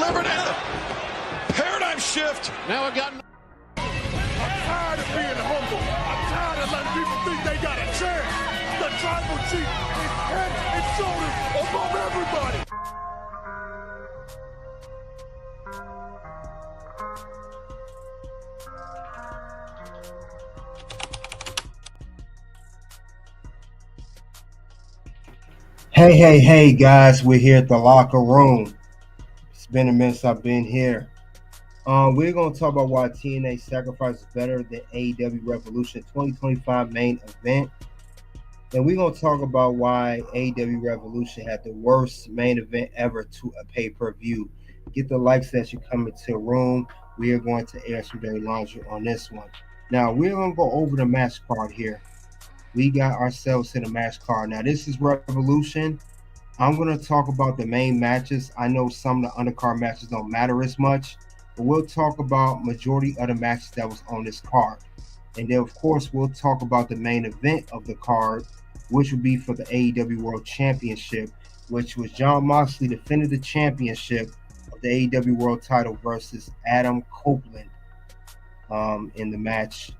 delivered and a paradigm shift. Now I've gotten. I'm tired of being humble. I'm tired of letting people think they got a chance. The tribal chief is head and shoulders above everybody. Hey, guys, we're here at the locker room. It's been a minute since I've been here. We're going to talk about why TNA Sacrifice is better than AEW Revolution 2025 main event. And we're going to talk about why AEW Revolution had the worst main event ever to a pay-per-view. Get the likes as you come into the room. We are going to air some dirty laundry on this one. Now, we're going to go over the match card here. We got ourselves in a match card. Now, this is Revolution. I'm going to talk about the main matches. I know some of the undercard matches don't matter as much, but we'll talk about majority of the matches that was on this card. And then, of course, we'll talk about the main event of the card, which would be for the AEW World Championship, which was Jon Moxley defended the championship of the AEW World title versus Adam Copeland in the match.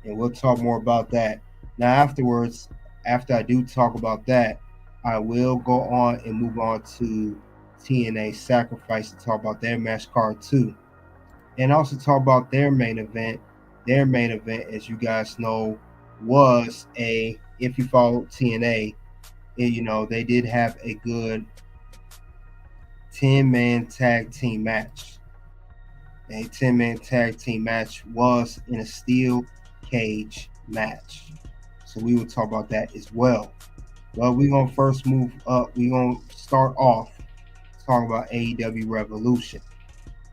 And we'll talk more about that. Now, afterwards, after I do talk about that, I will go on and move on to TNA Sacrifice to talk about their match card too. And also talk about their main event. Their main event, as you guys know, was if you follow TNA, they did have a good 10-man tag team match. A 10-man tag team match was in a steel cage match. So we will talk about that as well. Well, we're going to first move up. We're going to start off talking about AEW Revolution.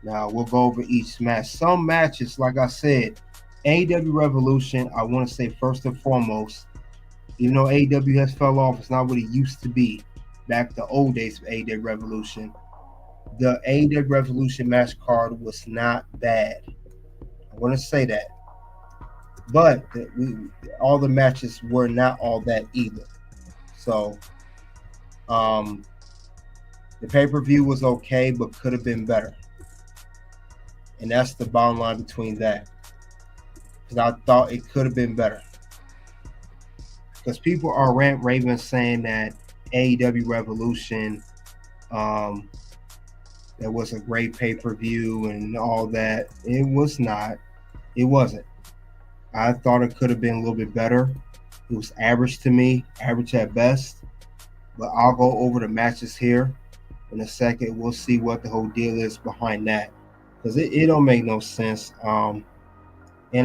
Now, we'll go over each match. Some matches, like I said, AEW Revolution, I want to say first and foremost, even though AEW has fell off, it's not what it used to be back the old days of AEW Revolution. The AEW Revolution match card was not bad. I want to say that. But all the matches were not all that either. So, the pay-per-view was okay, but could have been better. And that's the bottom line between that. Because I thought it could have been better. Because people are raving saying that AEW Revolution, that was a great pay-per-view and all that. It was not. It wasn't. I thought it could have been a little bit better. It was average to me, average at best. But I'll go over the matches here in a second. We'll see what the whole deal is behind that, because it don't make no sense. And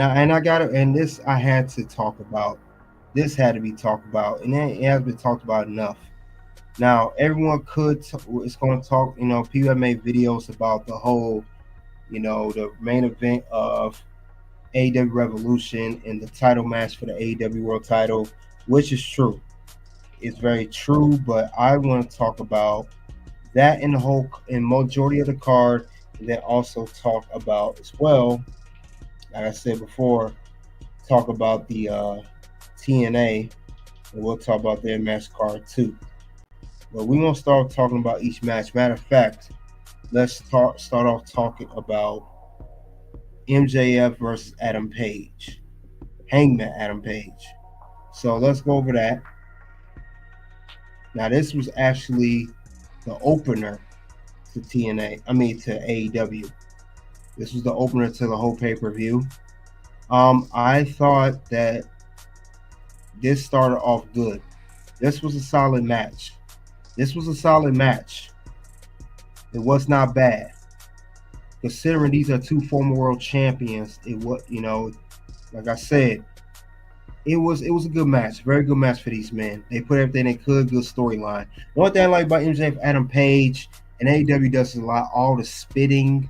I got it. And this I had to talk about. This had to be talked about, and it has been talked about enough. Now everyone is going to talk. People have made videos about the whole, the main event of AEW Revolution and the title match for the AEW World title, which is true. It's very true, but I want to talk about that in majority of the card, and then also talk about as well, like I said before, talk about the TNA, and we'll talk about their match card too. But we're going to start talking about each match. Matter of fact, let's start off talking about MJF versus Adam Page. Hangman Adam Page. So let's go over that. Now, this was actually the opener to to AEW. This was the opener to the whole pay-per-view. I thought that this started off good. This was a solid match. It was not bad. Considering these are two former world champions, like I said, it was a good match, very good match for these men. They put everything they could, good storyline. The only thing I like about MJF, Adam Page, and AEW does a lot, all the spitting,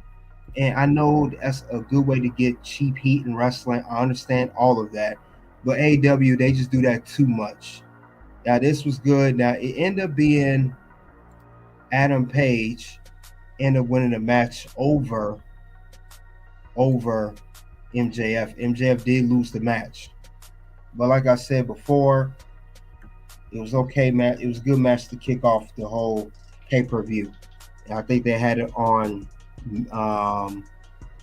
and I know that's a good way to get cheap heat in wrestling. I understand all of that, but AEW, they just do that too much. Now this was good. Now it ended up being Adam Page ended up winning the match over MJF. MJF did lose the match, but like I said before, it was okay match. It was a good match to kick off the whole pay-per-view. I think they had it on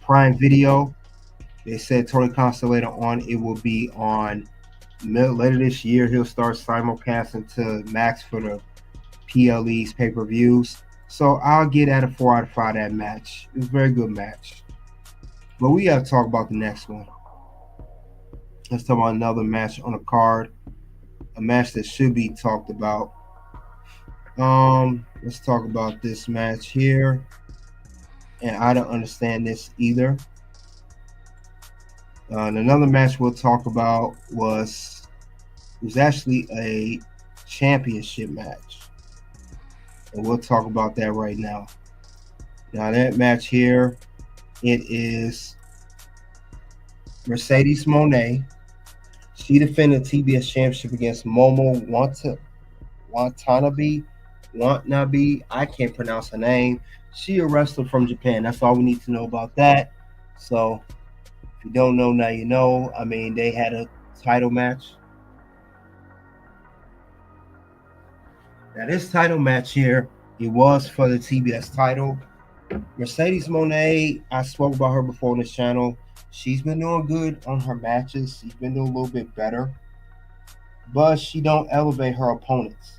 Prime Video. They said Tony Khan still later on. It will be on later this year. He'll start simulcasting to Max for the PLE's pay-per-views. So I'll get at a 4 out of 5 that match. It was a very good match. But we got to talk about the next one. Let's talk about another match on the card. A match that should be talked about. Let's talk about this match here. And I don't understand this either. And another match we'll talk about was actually a championship match. And we'll talk about that right now. Now that match here, it is Mercedes Moné. She defended the TBS Championship against Momo Watanabe. I can't pronounce her name. She a wrestler from Japan. That's all we need to know about that. So if you don't know, now you know. I mean, they had a title match. Now this title match here, it was for the TBS title. Mercedes Moné, I spoke about her before on this channel. She's been doing good on her matches. She's been doing a little bit better. But she don't elevate her opponents.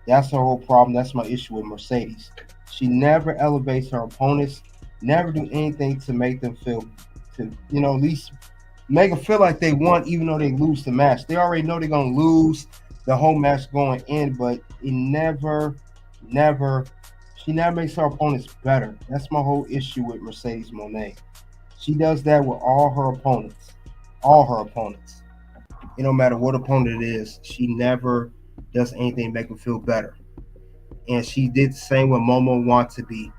That's her whole problem. That's my issue with Mercedes. She never elevates her opponents. Never do anything to make them feel, at least make them feel like they won, even though they lose the match. They already know they're going to lose the whole match going in, but it never, she never makes her opponents better. That's my whole issue with Mercedes Moné. She does that with all her opponents. It don't matter what opponent it is. She never does anything to make them feel better. And she did the same with Momo Watanabe.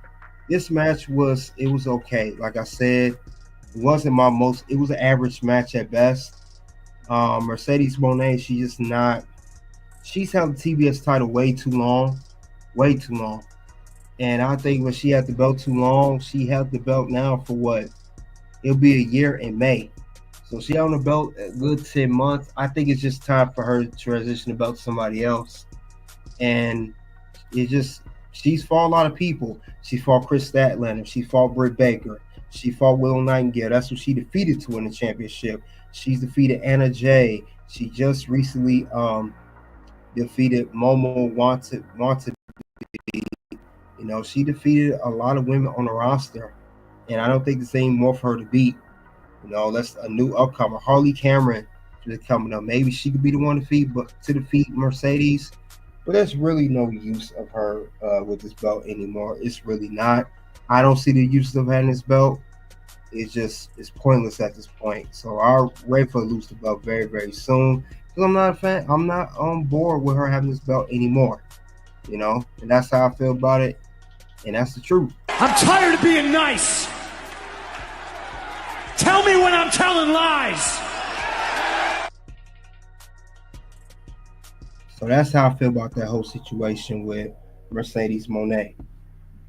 This match was okay. Like I said, it wasn't my most. It was an average match at best. Mercedes Moné, she's held the TBS title way too long. And I think when she had the belt too long, she held the belt now for what? It'll be a year in May. So she on the belt a good 10 months. I think it's just time for her to transition the belt to somebody else. And she's fought a lot of people. She fought Chris Statlander. She fought Britt Baker. She fought Willow Nightingale. That's who she defeated to win the championship. She's defeated Anna Jay. She just recently defeated Momo Watanabe. She defeated a lot of women on the roster. And I don't think there's any more for her to beat. That's a new upcomer. Harley Cameron is coming up. Maybe she could be the one to defeat Mercedes. But there's really no use of her with this belt anymore. It's really not. I don't see the use of having this belt. It's pointless at this point. So I'll wait for her to lose the belt very, very soon. Because I'm not a fan. I'm not on board with her having this belt anymore. And that's how I feel about it. And that's the truth. I'm tired of being nice. Tell me when I'm telling lies. So that's how I feel about that whole situation with Mercedes Moné.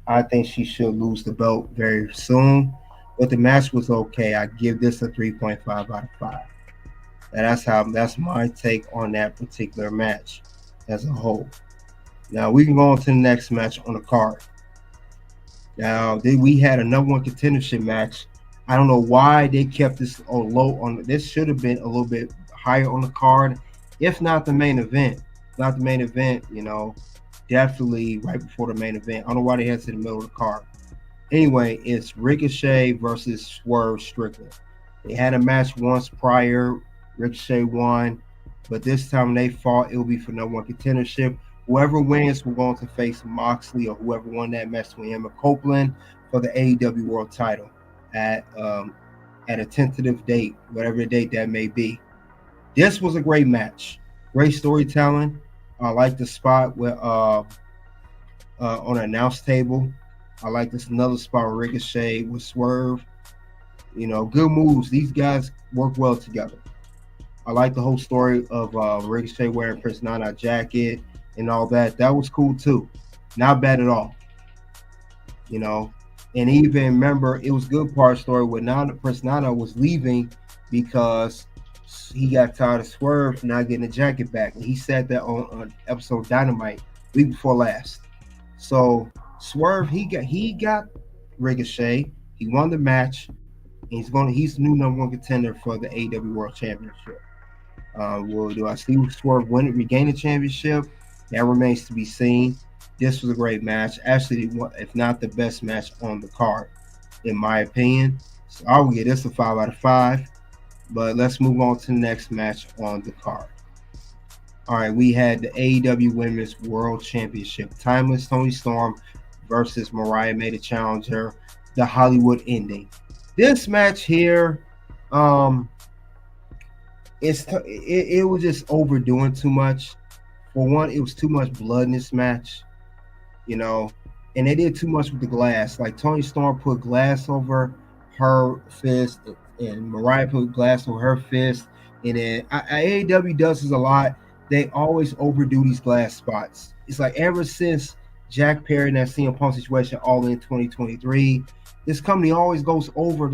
I think she should lose the belt very soon. But the match was okay. I give this a 3.5 out of 5. And that's my take on that particular match as a whole. Now we can go on to the next match on the card. Now we had a number one contendership match. I don't know why they kept this low. This should have been a little bit higher on the card, if not the main event. Not the main event, definitely right before the main event. I don't know why they had it in the middle of the card. Anyway, it's Ricochet versus Swerve Strickland. They had a match once prior. Ricochet won, but this time they fought. It will be for number one contendership. Whoever wins will go on to face Moxley, or whoever won that match between him and Copeland for the AEW World Title at a tentative date, whatever date that may be. This was a great match. Great storytelling. I like the spot where on an announce table. I like this another spot where Ricochet with Swerve. Good moves. These guys work well together. I like the whole story of Ricochet wearing Prince Nana jacket and all that. That was cool too. Not bad at all. And even remember, it was good part of the story when Prince Nana was leaving because he got tired of Swerve not getting the jacket back. And he said that on episode Dynamite week before last. So Swerve, he got Ricochet. He won the match. And he's the new number one contender for the AEW World Championship. Well, do I see Swerve regain the championship? That remains to be seen. This was a great match. Actually, if not the best match on the card, in my opinion. So I will give this a 5 out of 5. But let's move on to the next match on the card. All right, we had the AEW Women's World Championship. Timeless Toni Storm versus Mariah May, the challenger. The Hollywood ending. This match here, it was just overdoing too much. For one, it was too much blood in this match, and they did too much with the glass. Like Toni Storm put glass over her fist, and Mariah put glass over her fist. And then AEW does this a lot. They always overdo these glass spots. It's like ever since Jack Perry and that CM Punk situation all in 2023, this company always goes over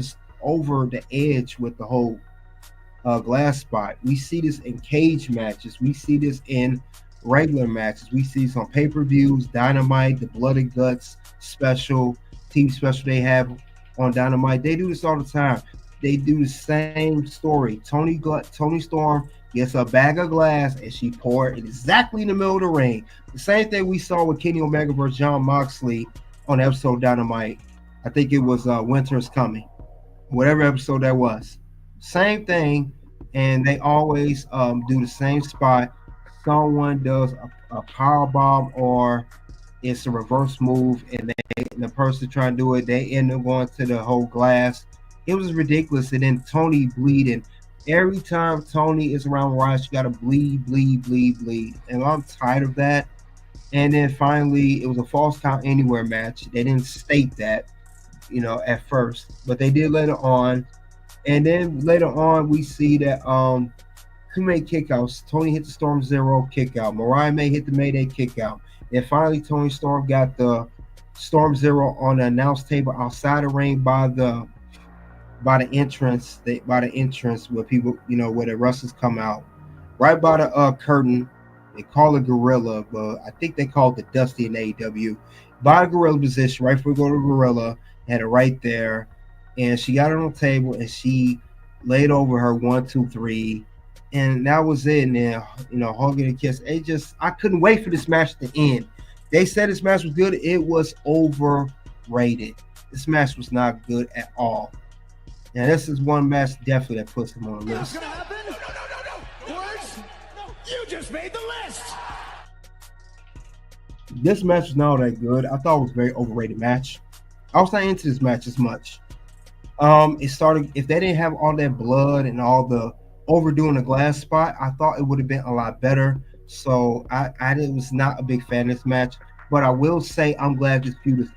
the edge with the whole glass spot. We see this in cage matches. We see this in regular matches. We see this on pay-per-views, Dynamite, the Blood and Guts special, team special they have on Dynamite. They do this all the time. They do the same story. Toni Storm gets a bag of glass and she poured it exactly in the middle of the ring. The same thing we saw with Kenny Omega versus Jon Moxley on episode Dynamite. I think it was Winter is Coming, whatever episode that was. Same thing, and they always do the same spot. Someone does a power bomb or it's a reverse move, and the person trying to do it, they end up going to the whole glass. It was ridiculous, and then Toni bleeding. Every time Toni is around Mariah, she got to bleed, and I'm tired of that. And then finally, it was a false count anywhere match. They didn't state that, at first, but they did later on. And then later on, we see that who made kickouts? Toni hit the Storm Zero kickout. Mariah May hit the Mayday kickout. And finally, Toni Storm got the Storm Zero on the announce table outside the ring by the entrance. By the entrance where people, where the wrestlers come out, right by the curtain. They call it Gorilla, but I think they call it the Dusty in AEW. By the Gorilla position, right before we go to Gorilla, had it right there, and she got it on the table and she laid over her 1, 2, 3, and that was it. And then, hugging and kiss. I couldn't wait for this match to end. They said this match was good. It was overrated. This match was not good at all. And this is one match definitely that puts him on the list. What's gonna happen? No. Words? No. You just made the list. This match was not that good. I thought it was a very overrated match. I was not into this match as much. It started, if they didn't have all that blood and all the overdoing the glass spot, I thought it would have been a lot better. So I was not a big fan of this match. But I will say I'm glad this feud is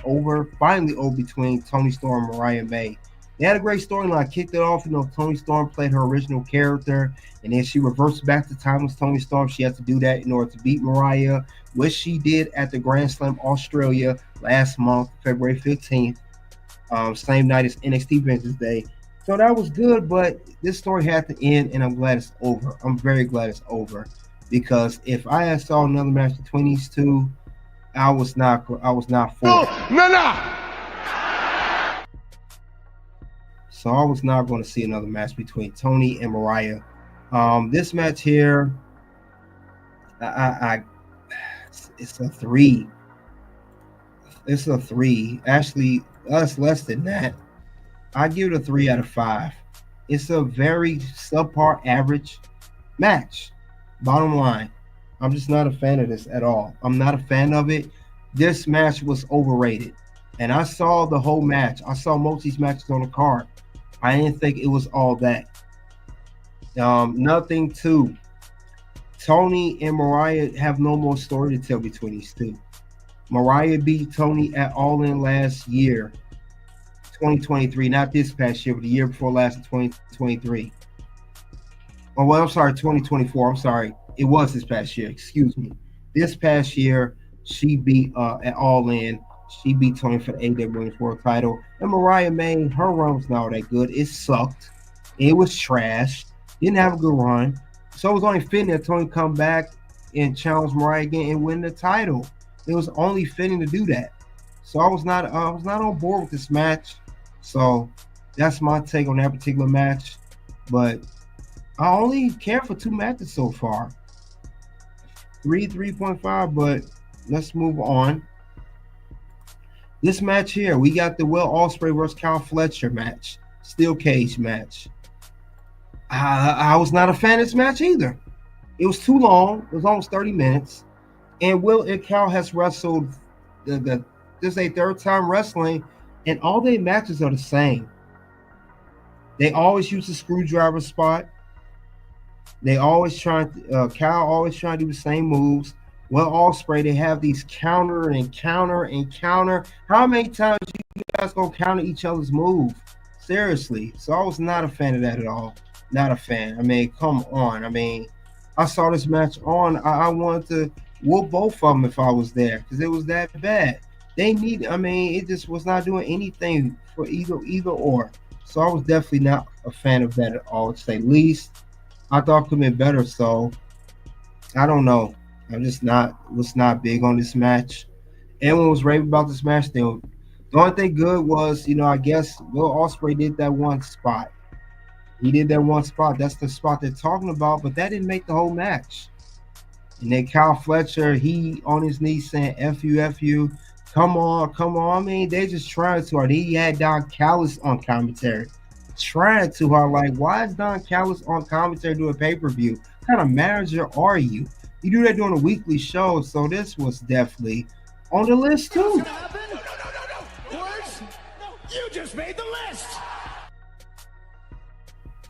finally over between Toni Storm and Mariah May. They had a great storyline. Kicked it off, Toni Storm played her original character, and then she reversed back to timeless Toni Storm. She had to do that in order to beat Mariah, which she did at the Grand Slam Australia last month, February 15th, same night as NXT Vengeance Day. So that was good, but this story had to end, and I'm glad it's over. I'm very glad it's over, because if I had saw another match between these two, I was not for it. No. So I was not going to see another match between Toni and Mariah. This match here, it's a 3. It's a 3. Actually, that's less than that. I give it a 3 out of 5. It's a very subpar average match. Bottom line, I'm just not a fan of this at all. I'm not a fan of it. This match was overrated. And I saw the whole match. I saw most of these matches on the card. I didn't think it was all that. Nothing to Toni and Mariah have no more story to tell between these two. Mariah beat Toni at All In last year, 2023, not this past year, but the year before last, in 2023. Oh, well, I'm sorry, 2024. I'm sorry. It was this past year. Excuse me. This past year, she beat at All In. She beat Toni for the AEW Women's World title. And Mariah May, her run was not that good. It sucked. It was trash. Didn't have a good run. So it was only fitting that Toni come back and challenge Mariah again and win the title. It was only fitting to do that. So I was not on board with this match. So that's my take on that particular match. But I only care for 2 matches so far. 3.5, but let's move on. This match here, we got the Will Ospreay versus Kyle Fletcher match, steel cage match. I was not a fan of this match either. It was too long. It was almost 30 minutes. And Will and Kyle has wrestled this is a 3rd time wrestling, and all their matches are the same. They always use the screwdriver spot. They always Kyle always trying to do the same moves. Well, Ospreay, they have these counter and counter and counter. How many times you guys gonna counter each other's move? Seriously. So I was not a fan of that at all. Not a fan. I mean, come on. I mean, I saw this match on. I wanted to whoop both of them if I was there because it was that bad. It just was not doing anything for either or. So I was definitely not a fan of that at all, to say least. I thought it could have been better, so I don't know. I'm just was not big on this match. Everyone was raving about this match. The only thing good was, I guess Will Ospreay did that one spot. He did that one spot. That's the spot they're talking about, but that didn't make the whole match. And then Kyle Fletcher, he on his knees saying, F you, F you. Come on. I mean, they just trying too hard. He had Don Callis on commentary. Trying too hard. Like, why is Don Callis on commentary doing pay-per-view? What kind of manager are you? You do that during a weekly show, so this was definitely on the list too. No. Words? No, you just made the list.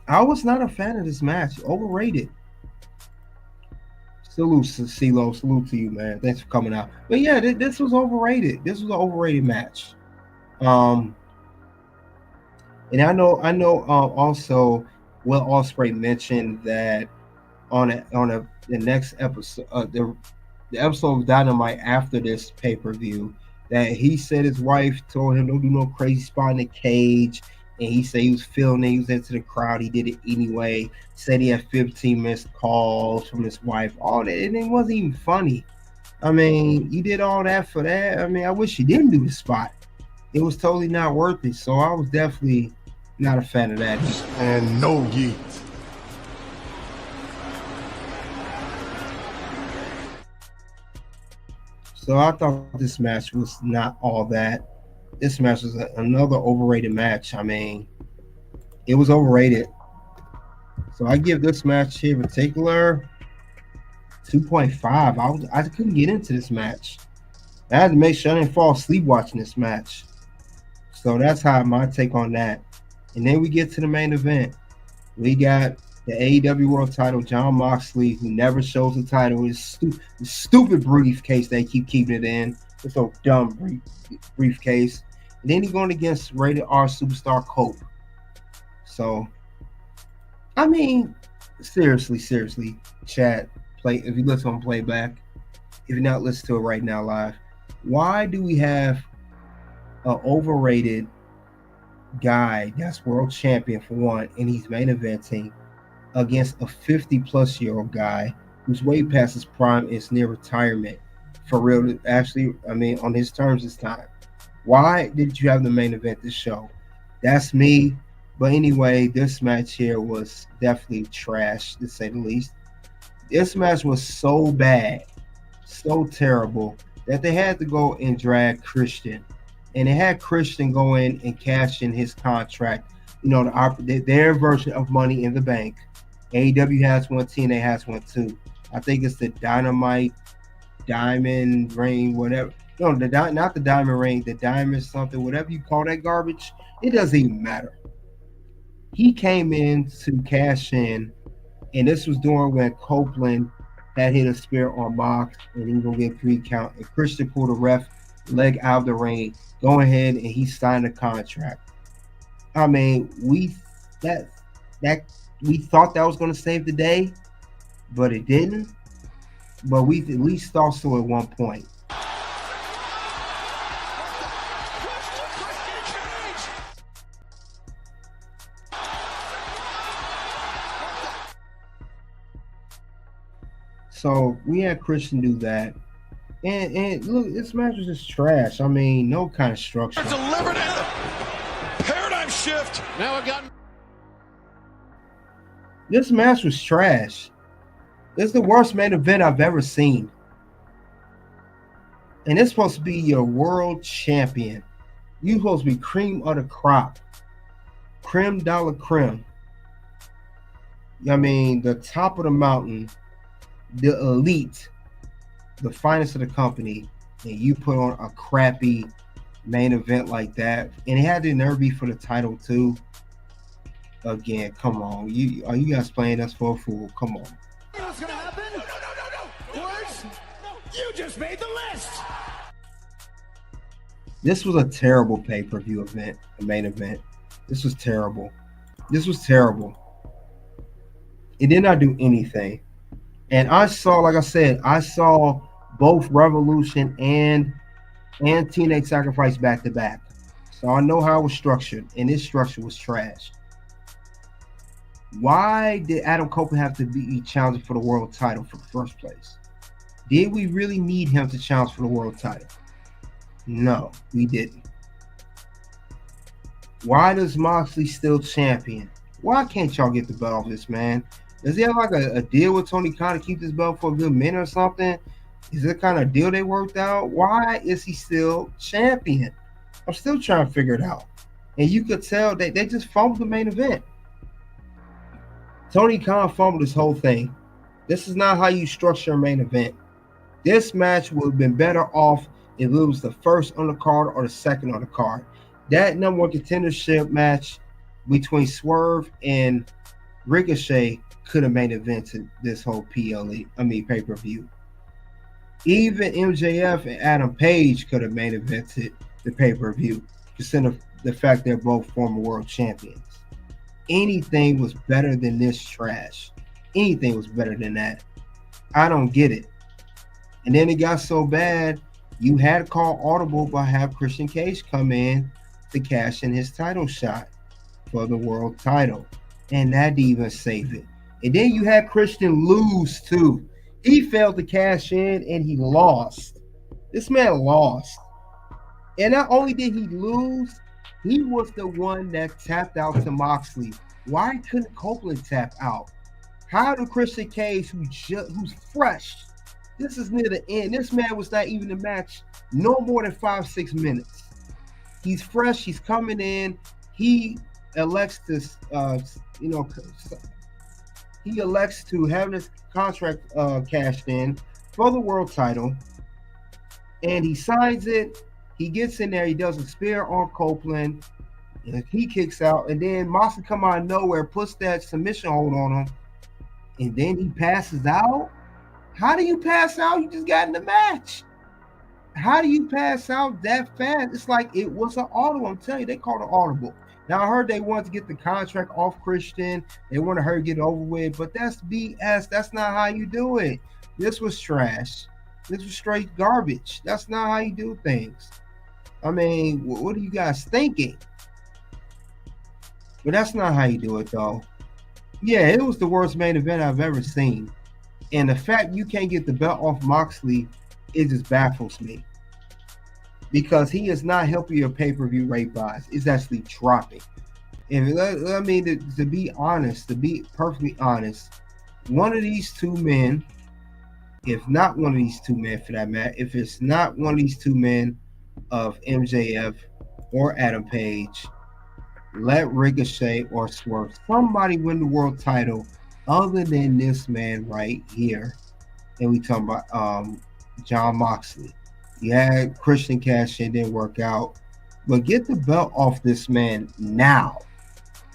I was not a fan of this match. Overrated. Salute, CeeLo. Salute to you, man. Thanks for coming out. But yeah, this was overrated. This was an overrated match. And I know. Also, Will Ospreay mentioned that on the next episode, the episode of Dynamite after this pay-per-view, that he said his wife told him don't do no crazy spot in the cage, and he said he was feeling it, he was into the crowd, he did it anyway. Said he had 15 missed calls from his wife, all that, and it wasn't even funny. I mean, you did all that for that. I mean, I wish you didn't do the spot. It was totally not worth it. So I was definitely not a fan of that. And no yeet. So I thought this match was not all that. This match was another overrated match. I mean, it was overrated. So I give this match here in particular 2.5. I couldn't get into this match. I had to make sure I didn't fall asleep watching this match. So that's how my take on that. And then we get to the main event. We got the AEW World Title, Jon Moxley, who never shows the title. His stupid briefcase they keep keeping it in. It's so dumb briefcase. And then he's going against Rated R superstar Cope. So, I mean, seriously, chat, if you listen on playback, if you're not listening to it right now live, why do we have an overrated guy that's world champion for one, and he's main eventing against a 50-plus-year-old guy who's way past his prime, is near retirement? For real, actually, I mean, on his terms this time. Why did you have the main event this show? That's me. But anyway, this match here was definitely trash, to say the least. This match was so bad, so terrible, that they had to go and drag Christian. And they had Christian go in and cash in his contract. You know, their version of Money in the Bank. AEW has one, TNA has one too. I think it's the Dynamite, Diamond Ring, whatever. No, not the Diamond Ring, the Diamond something, whatever you call that garbage. It doesn't even matter. He came in to cash in, and this was during when Copeland had hit a spear on Mox, and he was gonna get 3 count. And Christian pulled a ref leg out of the ring, go ahead, and he signed a contract. I mean, we thought that was gonna save the day, but it didn't. But we at least thought so at one point. So we had Christian do that. And look, this match was just trash. I mean, no kind of structure. Delivered in the paradigm shift. Now I've got. This match was trash. It's the worst main event I've ever seen. And it's supposed to be your world champion. You supposed to be cream of the crop. Creme de la creme. I mean, the top of the mountain, the elite, the finest of the company, and you put on a crappy main event like that, and it had the nerve be for the title too. Again, come on, are you guys playing us for a fool? Come on. You know what's gonna happen? No. Words? No. You just made the list. This was a terrible pay-per-view event, a main event. This was terrible. This was terrible. It did not do anything. And I saw, like I said, I saw both Revolution and TNA Sacrifice back to back. So I know how it was structured, and this structure was trash. Why did Adam Copeland have to be challenging for the world title for the first place? Did we really need him to challenge for the world title? No, we didn't. Why does Moxley still champion? Why can't y'all get the belt off this man? Does he have like a deal with Tony Khan to keep this belt for a good minute or something? Is it kind of deal they worked out? Why is he still champion? I'm still trying to figure it out. And you could tell that they just fumbled the main event. Tony Khan fumbled this whole thing. This is not how you structure a main event. This match would have been better off if it was the first on the card or the second on the card. That number one contendership match between Swerve and Ricochet could have main evented this whole pay-per-view. Even MJF and Adam Page could have main evented the pay-per-view, considering the fact they're both former world champions. Anything was better than this trash. Anything was better than that. I don't get it. And then it got so bad, you had to call audible by have Christian Cage come in to cash in his title shot for the world title. And that didn't even save it. And then you had Christian lose too. He failed to cash in and he lost. This man lost. And not only did he lose, he was the one that tapped out to Moxley. Why couldn't Copeland tap out? How did Christian Cage, who's fresh, this is near the end. This man was not even in the match no more than 5-6 minutes. He's fresh. He's coming in. He elects to, he elects to have his contract cashed in for the world title, and he signs it. He gets in there. He does a spear on Copeland, and he kicks out. And then Moxley come out of nowhere, puts that submission hold on him, and then he passes out. How do you pass out? You just got in the match. How do you pass out that fast? It's like it was an audible. I'm telling you, they called it audible. Now, I heard they wanted to get the contract off Christian. They want to hurry get it over with, but that's BS. That's not how you do it. This was trash. This was straight garbage. That's not how you do things. I mean, what are you guys thinking? But that's not how you do it, though. Yeah, it was the worst main event I've ever seen. And the fact you can't get the belt off Moxley, it just baffles me. Because he is not helping your pay-per-view rate buys. It's actually dropping. And I mean, to be honest, to be perfectly honest, one of these two men, if not one of these two men for that matter, if it's not one of these two men of MJF or Adam Page, let Ricochet or Swerve, somebody win the world title other than this man right here. And we talking about Jon Moxley. You had Christian cash in, didn't work out. But get the belt off this man now.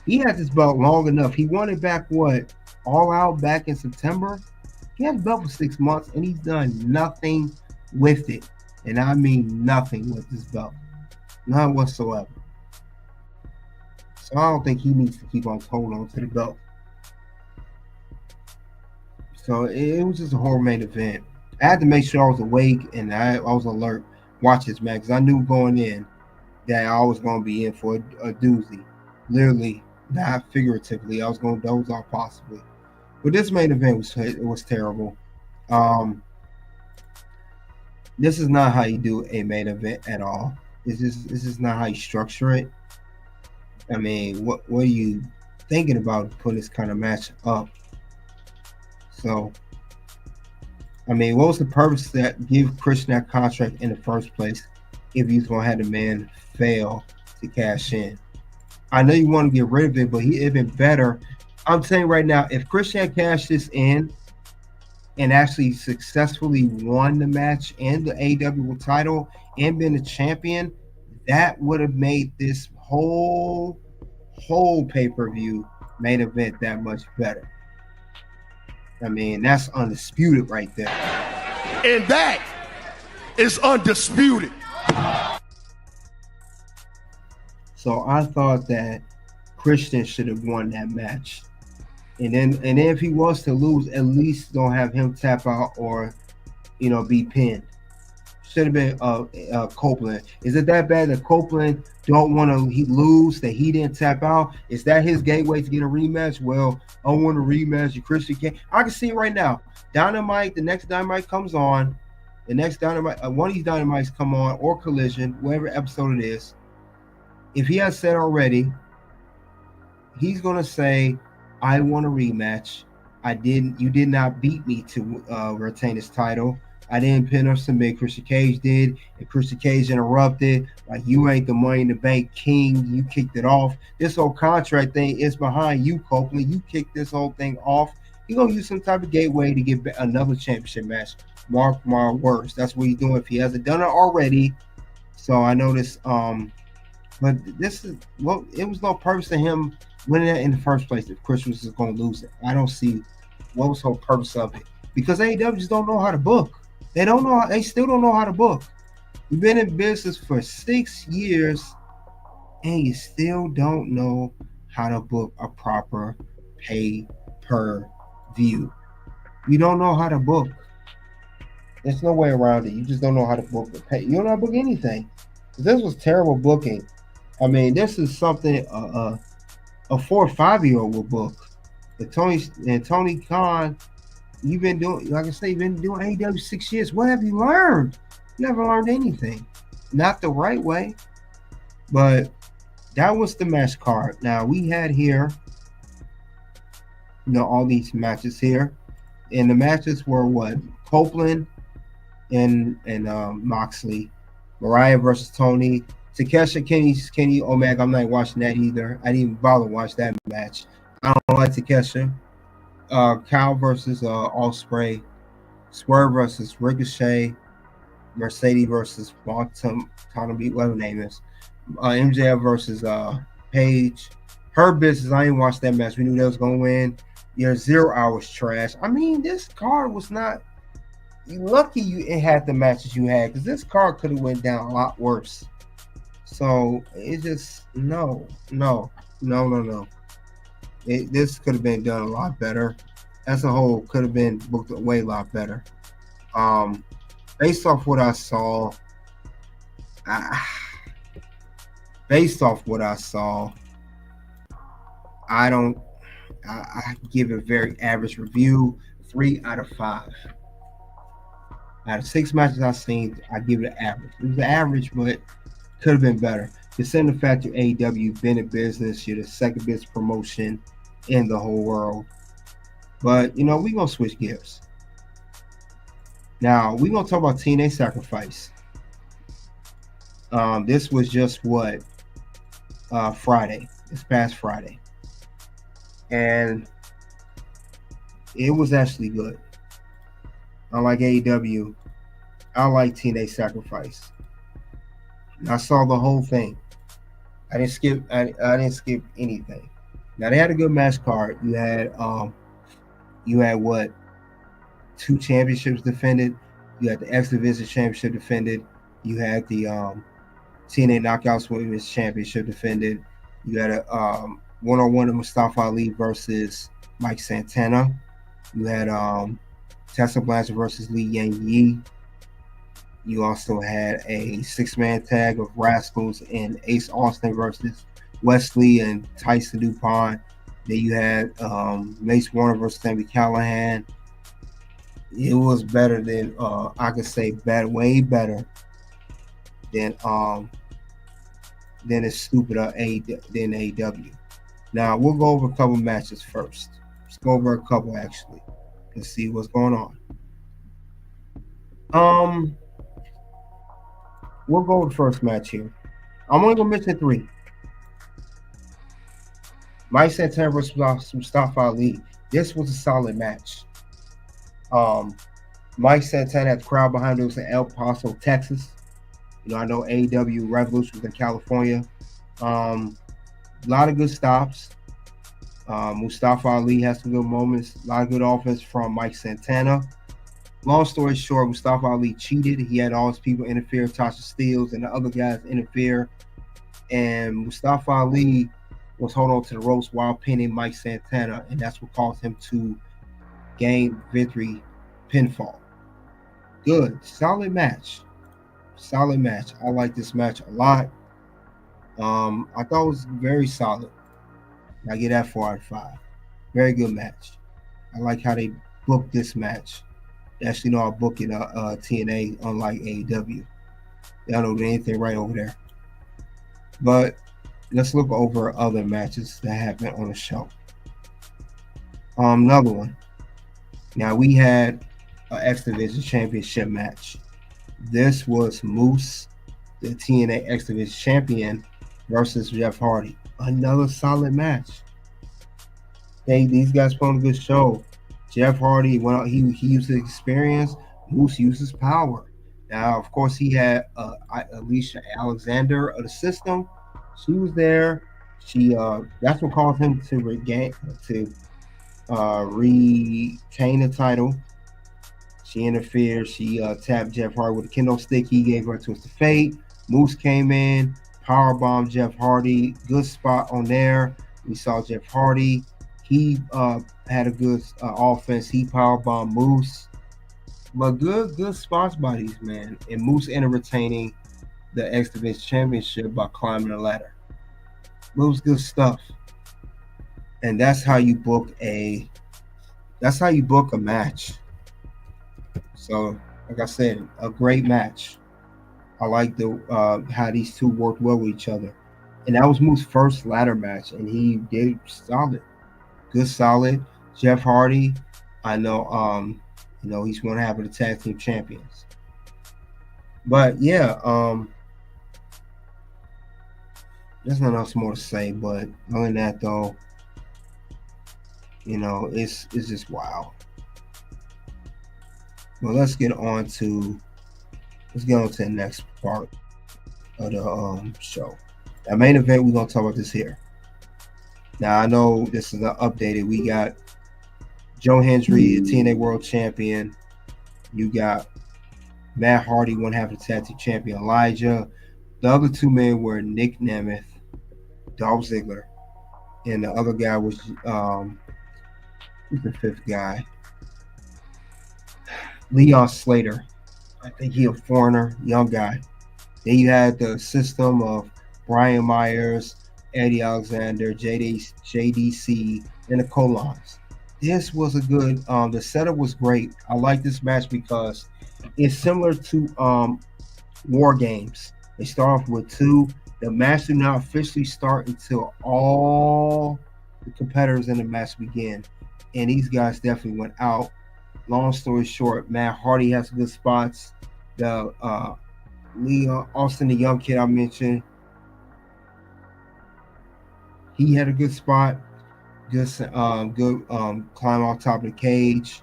He had this belt long enough. He won it back, All Out back in September? He had the belt for 6 months, and he's done nothing with it. And I mean nothing with this belt. None whatsoever. So I don't think he needs to keep on holding on to the belt. So it was just a horrible main event. I had to make sure I was awake and I was alert, watch this match, because I knew going in that I was going to be in for a doozy. Literally, not figuratively. I was going to doze off possibly. But this main event was terrible. This is not how you do a main event at all. This is not how you structure it. I mean, what are you thinking about putting this kind of match up? So, I mean, what was the purpose that give Christian that contract in the first place if he's gonna have the man fail to cash in? I know you want to get rid of it, but it'd been better. I'm saying right now, if Christian had cashed this in and actually successfully won the match and the AEW title and been the champion, that would have made this whole pay-per-view main event that much better. I mean, that's undisputed right there. And that is undisputed. So I thought that Christian should have won that match. And then if he was to lose, at least don't have him tap out or, be pinned. Should have been Copeland. Is it that bad that Copeland don't want to lose, that he didn't tap out? Is that his gateway to get a rematch? Well, I want a rematch. You Christian can't. I can see it right now. Dynamite, the next Dynamite comes on. The next Dynamite, one of these Dynamites come on, or Collision, whatever episode it is. If he has said already, he's going to say, I want a rematch. You did not beat me to retain this title. I didn't pin or submit. Christian Cage did, and Christian Cage interrupted. Like, you ain't the Money in the Bank king. You kicked it off. This whole contract thing is behind you, Copeland. You kicked this whole thing off. You're going to use some type of gateway to get another championship match. Mark my words. That's what he's doing if he hasn't done it already. So I noticed, but this is, well, it was no purpose to him winning it in the first place if Chris was just going to lose it. I don't see what was the whole purpose of it, because AEW just don't know how to book. They still don't know how to book. You've been in business for 6 years and you still don't know how to book a proper pay-per-view. You don't know how to book. There's no way around it. You just don't know how to book the pay. You don't know how to book anything. This was terrible booking. I mean, this is something a 4 or 5-year-old will book. Tony Khan, you've been doing, like I say, you've been doing AEW 6 years. What have you learned? You never learned anything. Not the right way. But that was the match card. Now, we had here, all these matches here. And the matches were what? Copeland and Moxley. Mariah versus Toni. Takesha, Kenny Omega. I'm not watching that either. I didn't even bother to watch that match. I don't like Takesha. Cal versus Ospreay. Swerve versus Ricochet. Mercedes versus Quantum, whatever her name is. MJF versus Paige. Her business, I didn't watch that match. We knew that was going to win. Your 0 hours trash. I mean, this card was not. You lucky you had the matches you had, because this card could have went down a lot worse. So it just no. This could have been done a lot better. As a whole, could have been booked way a lot better. Based off what I saw, I give a very average review, 3 out of 5. Out of 6 matches I've seen, I give it an average. It was average, but could have been better. Considering the fact that AEW been in business, you're the second biggest promotion in the whole world. But, we're going to switch gears. Now, we're going to talk about TNA Sacrifice. This was just Friday. This past Friday. And it was actually good. Unlike AEW, I like TNA Sacrifice. I saw the whole thing. I didn't skip anything. Now, they had a good match card. You had what? 2 championships defended. You had the X Division Championship defended. You had the TNA Knockouts Women's Championship defended. You had a one-on-one of Mustafa Ali versus Mike Santana. You had Tessa Blanchard versus Li Yang Yi. You also had a 6-man tag of Rascals and Ace Austin versus Wesley and Tyson DuPont. Then you had Mace Warner versus Sammy Callahan. It was better than I could say better, way better than it's stupid than AEW. Now we'll go over a couple matches first. Let's go over a couple actually. Let's see what's going on. We'll go over the first match here. I'm only gonna mention 3. Mike Santana versus Mustafa Ali. This was a solid match. Mike Santana had the crowd behind him. It was in El Paso, Texas. I know AEW Revolution was in California. A lot of good stops. Mustafa Ali has some good moments. A lot of good offense from Mike Santana. Long story short, Mustafa Ali cheated. He had all his people interfere. Tasha Steelz and the other guys interfere. And Mustafa Ali was holding on to the ropes while pinning Mike Santana. And that's what caused him to gain victory pinfall. Good. Solid match. I like this match a lot. I thought it was very solid. I get that 4 out of 5. Very good match. I like how they booked this match. They actually know how to book it TNA, unlike AEW. They don't do anything right over there. But let's look over other matches that happened on the show. Another one. Now we had an X Division Championship match. This was Moose, the TNA X Division Champion, versus Jeff Hardy. Another solid match. These guys put on a good show. Jeff Hardy went out. He used his experience. Moose used his power. Now, of course, he had Alicia Alexander of the System. She was there. That's what caused him to retain the title. She interfered. She tapped Jeff Hardy with a kendo stick. He gave her a twist of fate. Moose came in, powerbombed Jeff Hardy. Good spot on there. We saw Jeff Hardy. He had a good offense. He powerbombed Moose. But good spots by these men. And Moose ended retaining the X Division Championship by climbing the ladder. It was good stuff. And that's how you book a match. So, like I said, a great match. I like how these two worked well with each other. And that was Moose's first ladder match, and he did solid. Good solid. Jeff Hardy, I know he's one half of the tag team champions. But yeah, there's not else more to say, but other than that though, it's just wow. Well, let's get on to the next part of the show. The main event, we're gonna talk about this here. Now I know this is updated. We got Joe Hendry, the TNA World Champion. You got Matt Hardy, one half of the tag team champion, Elijah. The other two men were Nick Nemeth, Dolph Ziggler, and the other guy was who's the fifth guy? Leon Slater. I think he's a foreigner, young guy. Then you had the system of Brian Myers, Eddie Alexander, JDC, and the Colons. This was a good. The setup was great. I like this match because it's similar to War Games. They start off with 2. The match do not officially start until all the competitors in the match begin, and these guys definitely went out. Long story short, Matt Hardy has good spots. The Leon Austin, the young kid I mentioned, he had a good spot. Good climb off top of the cage.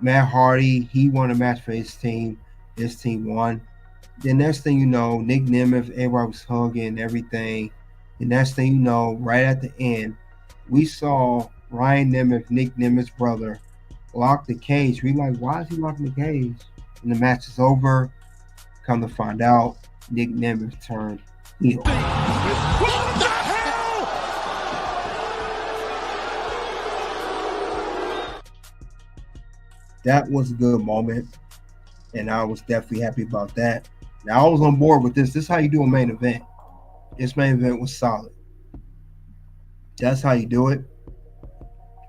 Matt Hardy, he won a match for his team. His team won. The next thing you know, Nick Nemeth, everybody was hugging and everything. The next thing you know, right at the end, we saw Ryan Nemeth, Nick Nemeth's brother, lock the cage. We like, why is he locking the cage? And the match is over. Come to find out, Nick Nemeth turned heel. What the hell? That was a good moment, and I was definitely happy about that. Now I was on board with this. This is how you do a main event. This main event was solid. That's how you do it.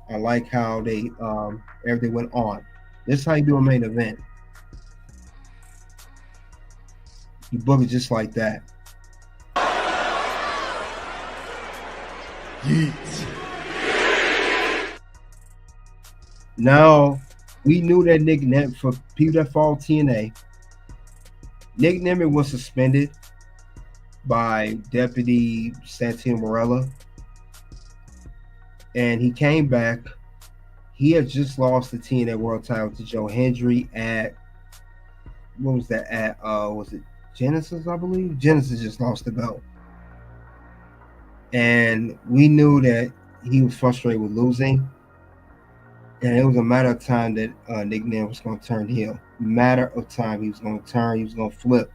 I like how they everything went on. This is how you do a main event. You book it just like that. Yeet. Now, we knew that Nick Nemeth, for people that follow TNA, Nick Nemeth was suspended by Deputy Santino Marella. And he came back. He had just lost the TNA World title to Joe Hendry at, what was that at? Was it Genesis, I believe? Genesis just lost the belt. And we knew that he was frustrated with losing. And it was a matter of time that Nick Nemeth was going to turn heel. Matter of time. He was going to turn. He was going to flip.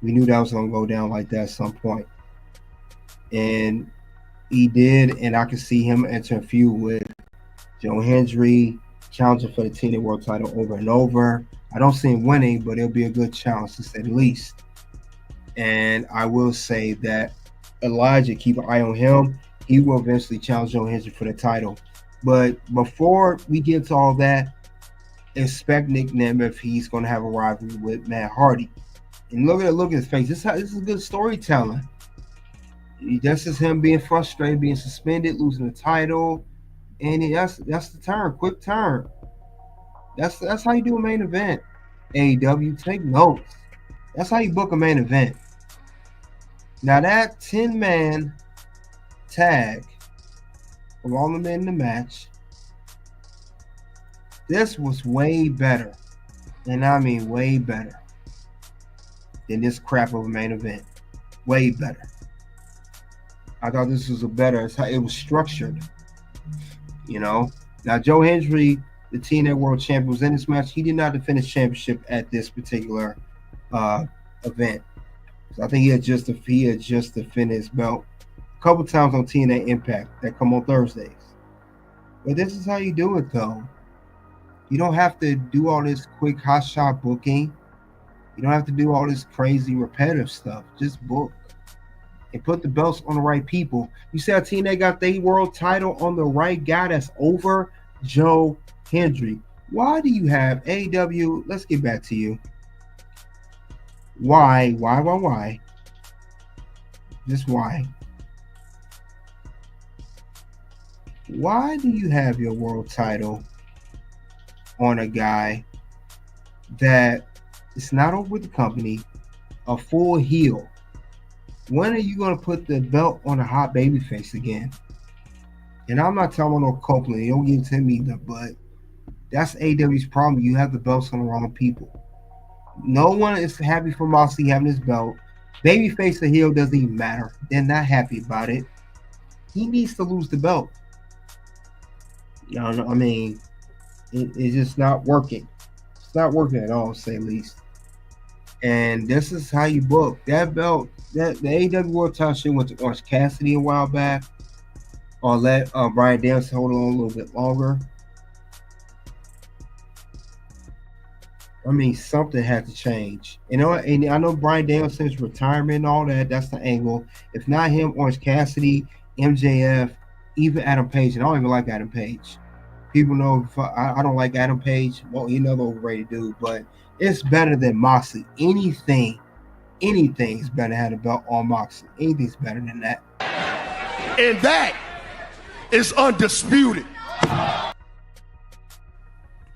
We knew that was going to go down like that at some point. And he did. And I could see him enter a feud with Joe Hendry, challenging for the TNA World title over and over. I don't see him winning, but it'll be a good challenge to say the least. And I will say that Elijah, keep an eye on him. He will eventually challenge Joe Hendry for the title. But before we get to all that, expect Nick Nemeth if he's going to have a rivalry with Matt Hardy. And look at his face. This is good storytelling. This is him being frustrated, being suspended, losing the title, and that's the turn, quick turn. That's how you do a main event. AEW, take notes. That's how you book a main event. Now that 10-man tag of all the men in the match, this was way better, and I mean way better, than this crap of a main event. Way better. I thought this was it was structured. You know, now Joe Hendry, the TNA World Champion, was in this match. He did not defend his championship at this particular event. So I think he had just defended his belt a couple times on TNA Impact that come on Thursdays. But this is how you do it, though. You don't have to do all this quick hot shot booking. You don't have to do all this crazy repetitive stuff. Just book and put the belts on the right people. You see how TNA got the world title on the right guy that's over Joe Hendry. Why do you have AEW? Let's get back to you. Why? Just why? Why do you have your world title on a guy that is not over with the company, a full heel? When are you going to put the belt on a hot babyface again? And I'm not telling no Copeland, you don't give it to him either, but that's AEW's problem. You have the belts on the wrong people. No one is happy for Moxley having his belt. Babyface or heel doesn't even matter. They're not happy about it. He needs to lose the belt. I mean, it's just not working. It's not working at all, to say the least. And this is how you book that belt. That the AEW World title should went to Orange Cassidy a while back, or let Bryan Danielson hold on a little bit longer. I mean, something had to change. You know, and I know Bryan Danielson's retirement and all that. That's the angle. If not him, Orange Cassidy, MJF, even Adam Page. And I don't even like Adam Page. People know I don't like Adam Page. Well, he's another overrated dude, but it's better than Moxley. Anything is better than having a belt on Moxley. Anything's better than that. And that is undisputed.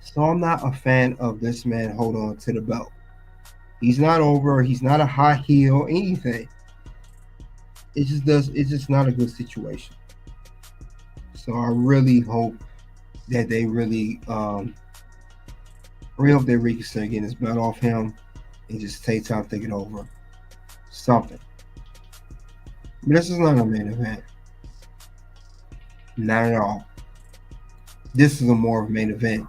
So I'm not a fan of this man hold on to the belt. He's not over. He's not a hot heel. Anything. It's just not a good situation. So I really hope that they really hope they reconsider getting his belt off him and just take time to think it over. Something. But this is not a main event. Not at all. This is a more of a main event.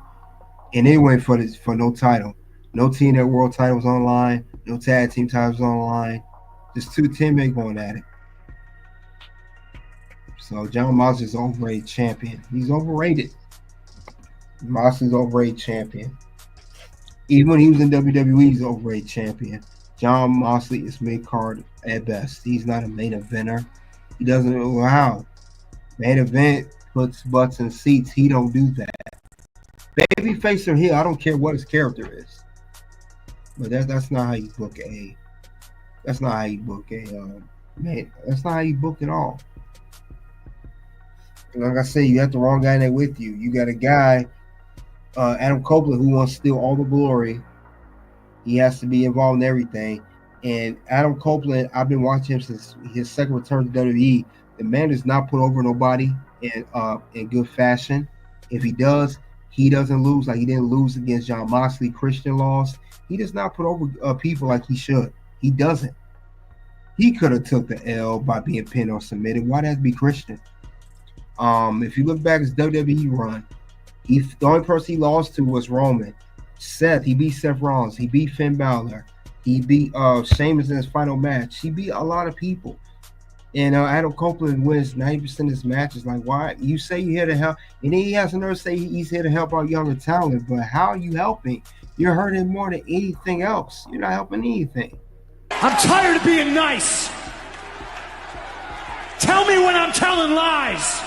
And they went for no title. No TNA World titles online. No tag team titles online. Just two 10-men going at it. So Jon Moxley is an overrated champion. He's overrated. Moxley's overrated champion. Even when he was in WWE, he's an overrated champion. Jon Moxley is mid-card at best. He's not a main eventer. He doesn't know how. Main event puts butts in seats. He don't do that. Babyface or heel, I don't care what his character is. But that's not how you book a. That's not how you book a. Man, that's not how you book it all. Like I said, you got the wrong guy there with you. You got a guy, Adam Copeland, who wants to steal all the glory. He has to be involved in everything. And Adam Copeland, I've been watching him since his second return to WWE. The man does not put over nobody in good fashion. If he does, he doesn't lose. Like he didn't lose against Jon Moxley. Christian lost. He does not put over people like he should. He doesn't. He could have took the L by being pinned or submitted. Why'd that have to be Christian? If you look back at his WWE run, the only person he lost to was Roman. Seth, he beat Seth Rollins. He beat Finn Balor. He beat Sheamus in his final match. He beat a lot of people. And Adam Copeland wins 90% of his matches. Like, why? You say you're here to help. And then he has to nerve say he's here to help our younger talent. But how are you helping? You're hurting more than anything else. You're not helping anything. I'm tired of being nice. Tell me when I'm telling lies.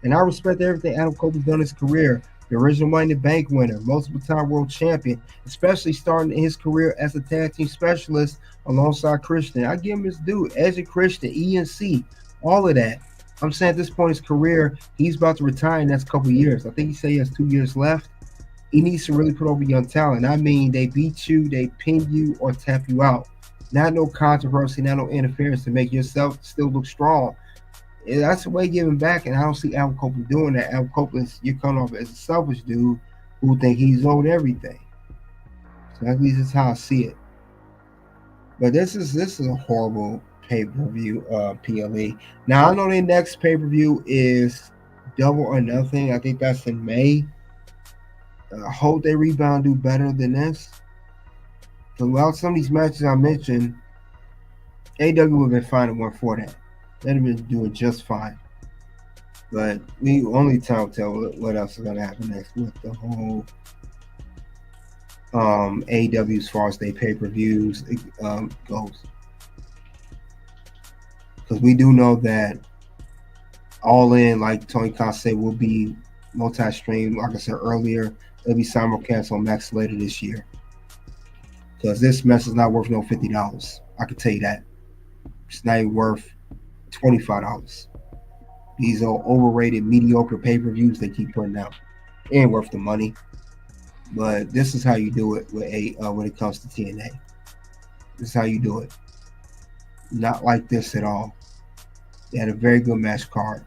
And I respect everything Adam Copeland's done in his career. The original Money in the Bank winner, multiple time world champion, especially starting his career as a tag team specialist alongside Christian. I give him his due. Edge and Christian, ENC, all of that. I'm saying at this point in his career, he's about to retire in the next couple of years. I think he said he has 2 years left. He needs to really put over young talent. I mean, they beat you, they pin you, or tap you out. Not no controversy, not no interference to make yourself still look strong. That's the way giving back, and I don't see Adam Copeland doing that. Adam Copeland, you're coming off as a selfish dude who think he's owed everything. So at least that's how I see it. But this is a horrible pay-per-view, PLE. Now I know their next pay-per-view is Double or Nothing. I think that's in May. I hope they rebound, do better than this. But without some of these matches I mentioned, AEW would have been fine and won for that. They'd have been doing just fine. But we only time will tell what else is going to happen next with the whole AEW as far as their pay-per-views goes. Because we do know that All In, like Tony Khan said, will be multi-stream. Like I said earlier, it'll be simulcast on Max later this year. Because this mess is not worth no $50. I can tell you that. It's not even worth $25. These are overrated, mediocre pay-per-views they keep putting out. It ain't worth the money. But this is how you do it with when it comes to TNA. This is how you do it. Not like this at all. They had a very good match card.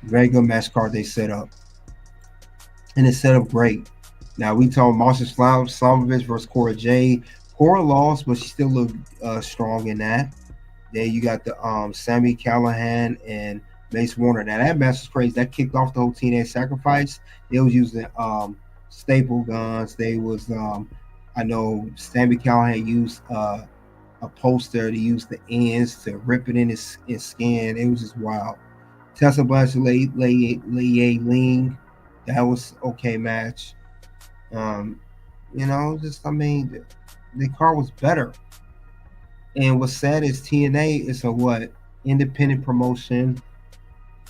Very good match card they set up. And it's set up great. Now we talk Marsha Slamovich versus Cora Jade. Cora lost, but she still looked strong in that. Then you got the Sami Callihan and Mace Warner. Now that match was crazy. That kicked off the whole TNA sacrifice. They was using staple guns. They was I know Sami Callihan used a poster to use the ends to rip it in his skin. It was just wild. Tessa Blanchard, Lei Ling. That was okay match. The card was better. And what's sad is TNA is a independent promotion.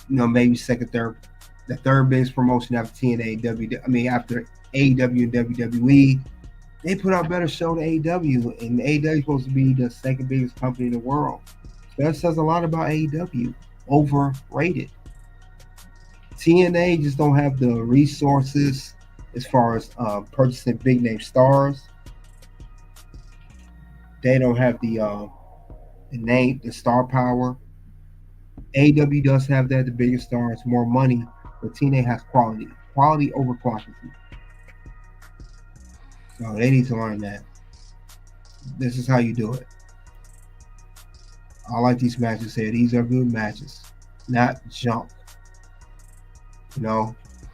Maybe the third biggest promotion after TNA, after AEW and WWE. They put out better show than AEW, and AEW is supposed to be the second biggest company in the world. So that says a lot about AEW. Overrated. TNA just don't have the resources as far as purchasing big name stars. They don't have the name, the star power. AEW does have that, the bigger stars, more money, but TNA has quality over quantity. So they need to learn that. This is how you do it. I like these matches here. These are good matches, not junk.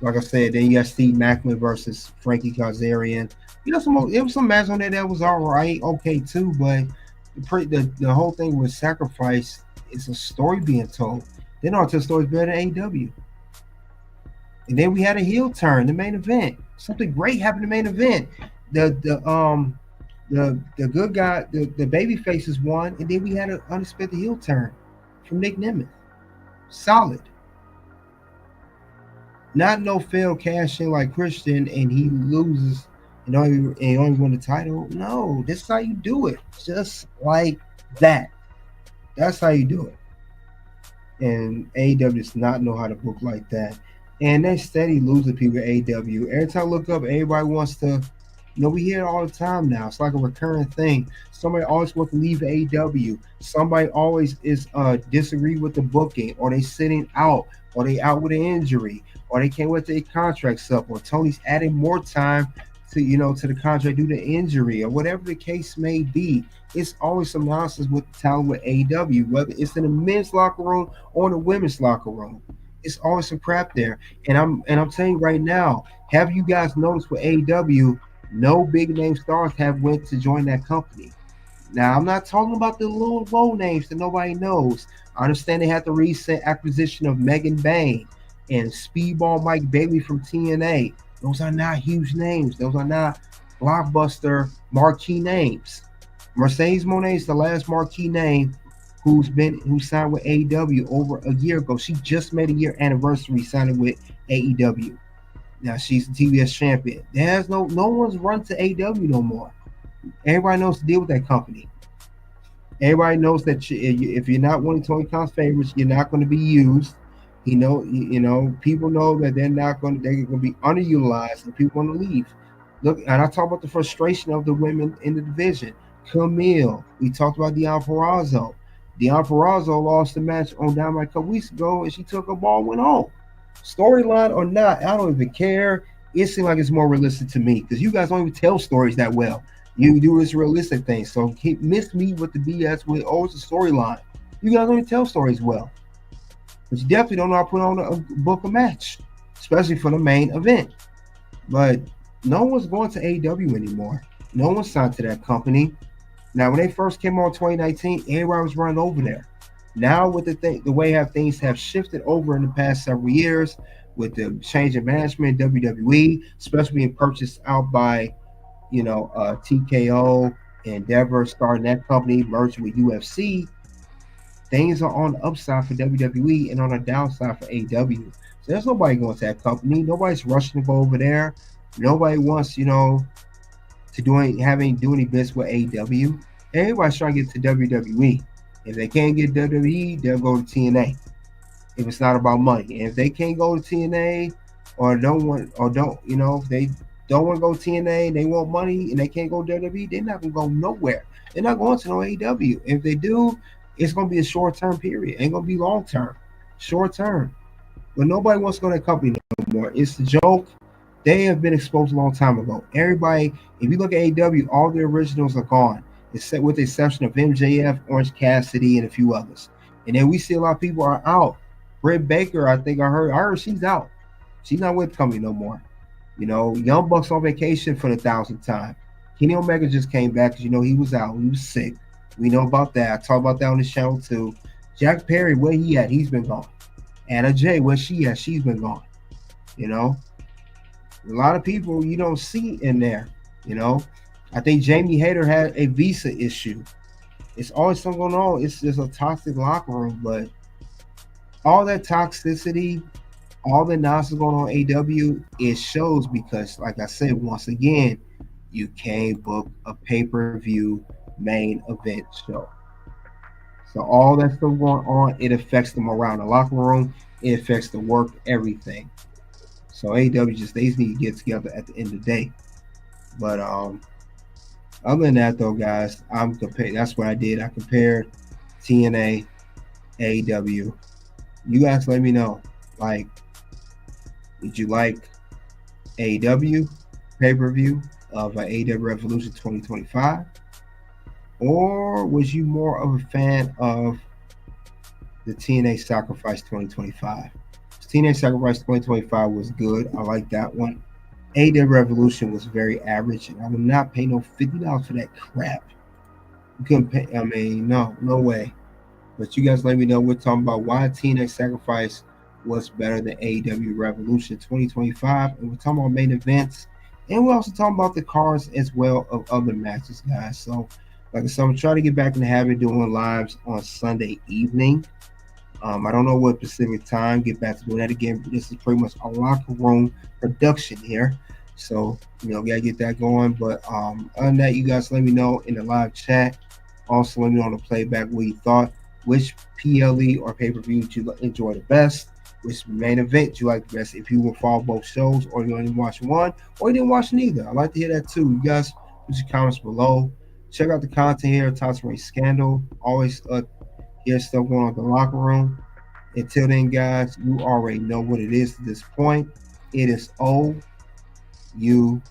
Like I said, then you got Steve Macklin versus Frankie Kazarian. There was some match on there that was all right, okay too, but the whole thing with Sacrifice is a story being told. They don't tell stories better than AEW. And then we had a heel turn, the main event. Something great happened in the main event. The good guy, the baby faces won, and then we had an unexpected heel turn from Nick Nemeth. Solid. Not no failed cash in like Christian and he loses and he only won the title. No, this is how you do it. Just like that. That's how you do it. And AEW does not know how to book like that. And they steady losing people at AEW. Every time I look up, everybody wants to, we hear it all the time now. It's like a recurring thing. Somebody always wants to leave AEW. Somebody always is disagree with the booking, or they sitting out, or they out with an injury, or they can't wait their contracts up, or Tony's adding more time to the contract due to injury, or whatever the case may be. It's always some nonsense with the talent with AEW, whether it's in the men's locker room or in the women's locker room. It's always some crap there. And I'm telling you right now, have you guys noticed with AEW, no big name stars have went to join that company? Now, I'm not talking about the little low names that nobody knows. I understand they had the recent acquisition of Megan Bain and Speedball Mike Bailey from TNA. Those are not huge names. Those are not blockbuster marquee names. Mercedes Moné is the last marquee name who signed with AEW over a year ago. She just made a year anniversary signing with AEW. Now she's the TBS champion. There's no one's run to AEW no more. Everybody knows to deal with that company. Everybody knows that if you're not one of Tony Khan's favorites, you're not going to be used. People know that they're going to be underutilized and people want to leave. Look, and I talk about the frustration of the women in the division. Camille, we talked about Deonna Purrazzo. Deonna Purrazzo lost the match on Dynamite a couple weeks ago, and she took a ball and went home. Storyline or not, I don't even care. It seems like it's more realistic to me because you guys don't even tell stories that well. You do this realistic thing, so miss me with the BS with it's a storyline. You guys don't even tell stories well. But you definitely don't know how to put on a book a match, especially for the main event. But no one's going to AEW anymore. No one's signed to that company. Now, when they first came on 2019, everybody was running over there. Now, with the way things have shifted over in the past several years, with the change in management, WWE, especially being purchased out by, TKO, Endeavor, starting that company, merging with UFC, things are on the upside for WWE and on the downside for AEW. So there's nobody going to that company. Nobody's rushing to go over there. Nobody wants, to do any business with AEW. Everybody's trying to get to WWE. If they can't get WWE, they'll go to TNA. If it's not about money, and if they can't go to TNA, if they don't want to go to TNA, and they want money, and they can't go to WWE, they're not gonna go nowhere. They're not going to no AEW. If they do, it's gonna be a short-term period. It ain't gonna be long-term. Short-term. But nobody wants to go to that company no more. It's a joke. They have been exposed a long time ago. Everybody, if you look at AEW, all the originals are gone, except with the exception of MJF, Orange Cassidy, and a few others. And then we see a lot of people are out. Britt Baker, I heard she's out. She's not with the company no more. Young Buck's on vacation for the 1,000th time. Kenny Omega just came back because he was out. He was sick. We know about that. I talked about that on the channel too. Jack Perry, where he at? He's been gone. Anna Jay, where she at? She's been gone. A lot of people you don't see in there. I think Jamie Hayter had a visa issue. It's always something going on. It's just a toxic locker room, but all that toxicity, all the nonsense going on AEW, it shows because, like I said, once again, you can't book a pay-per-view main event show. So all that stuff going on, it affects them around the locker room. It affects the work, everything. So AEW they need to get together at the end of the day. But other than that, though, guys, I'm comparing. That's what I did. I compared TNA, AEW. You guys let me know. Like, did you like AEW pay-per-view of AEW Revolution 2025? Or was you more of a fan of the TNA Sacrifice 2025? TNA Sacrifice 2025 was good. I like that one. AEW Revolution was very average, and I would not pay no $50 for that crap. You couldn't pay. I mean, no way. But you guys let me know. We're talking about why TNA Sacrifice was better than AEW Revolution 2025, and we're talking about main events, and we're also talking about the cards as well of other matches, guys. So, like I said, I'm trying to get back in the habit of doing lives on Sunday evening. I don't know what Pacific time. Get back to doing that again. This is pretty much a locker room production here. So, we got to get that going. But other than that, you guys let me know in the live chat. Also, let me know on the playback what you thought. Which PLE or pay-per-view did you enjoy the best? Which main event you like the best? If you will follow both shows, or you only watch one, or you didn't watch neither. I'd like to hear that too. You guys put your comments below. Check out the content here at Toxic Ring Scandal. Always hear stuff going on in the locker room. Until then, guys, you already know what it is at this point. It is OUT. You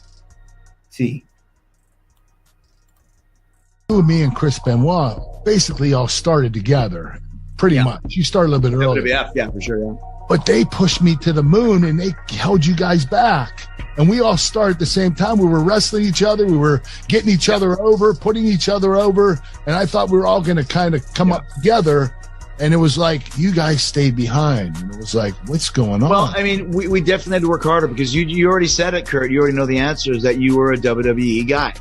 Me and Chris Benoit basically all started together, pretty much. You started a little bit earlier. Yeah, for sure, yeah. But they pushed me to the moon, and they held you guys back. And we all started at the same time. We were wrestling each other. We were getting each other over, putting each other over. And I thought we were all going to kind of come up together. And it was like, you guys stayed behind. And it was like, what's going on? Well, I mean, we definitely had to work harder because you already said it, Kurt. You already know the answer is that you were a WWE guy.